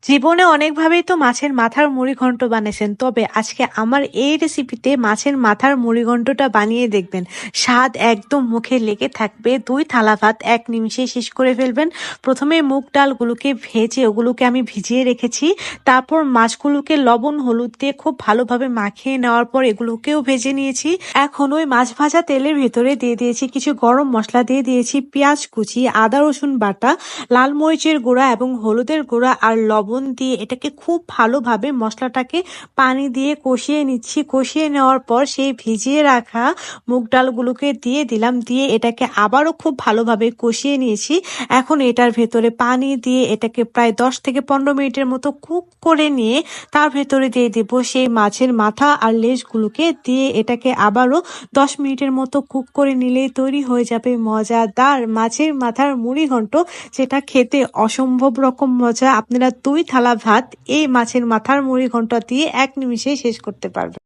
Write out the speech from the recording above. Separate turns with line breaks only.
জীবনে অনেকভাবেই তো মাছের মাথার মুড়িঘন্ট বানিয়েছেন। তবে আজকে আমার এই রেসিপিতে মাছের মাথার মুড়িঘন্টটা বানিয়ে দেখবেন। স্বাদ একদম মুখে লেগে থাকবে। ২ থালা ভাত ১ নিমিষেই শেষ করে ফেলবেন। প্রথমে মুগ ডালগুলোকে ভেজে ওগুলোকে আমি ভিজিয়ে রেখেছি। তারপর মাছগুলোকে লবণ হলুদ দিয়ে খুব ভালোভাবে মাখিয়ে নেওয়ার পর এগুলোকেও ভেজে নিয়েছি। এখন ওই মাছ ভাজা তেলের ভেতরে দিয়ে দিয়েছি কিছু গরম মসলা, দিয়ে দিয়েছি পেঁয়াজ কুচি, আদা রসুন বাটা, লাল মরিচের গুঁড়া এবং হলুদের গুঁড়া আর লবণ দিয়ে এটাকে খুব ভালোভাবে মশলাটাকে পানি দিয়ে কষিয়ে নিচ্ছি। কষিয়ে নেওয়ার পর সেই ভিজিয়ে রাখা মুগ ডালগুলোকে দিয়ে দিলাম, দিয়ে এটাকে আবারও খুব ভালোভাবে কষিয়ে নিয়েছি। এখন এটার ভেতরে পানি দিয়ে এটাকে প্রায় ১০ থেকে ১৫ মিনিটের মতো কুক করে নিয়ে তার ভেতরে দিয়ে দেব সেই মাছের মাথা আর লেজগুলোকে, দিয়ে এটাকে আবারও ১০ মিনিটের মতো কুক করে নিলেই তৈরি হয়ে যাবে মজাদার মাছের মাথার মুড়িঘন্ট, যেটা খেতে অসম্ভব রকম মজা। আপনারা ২ থালা ভাত এই মাছের মাথার মুড়িঘন্ট দিয়ে ১ নিমিষেই শেষ করতে পারবেন।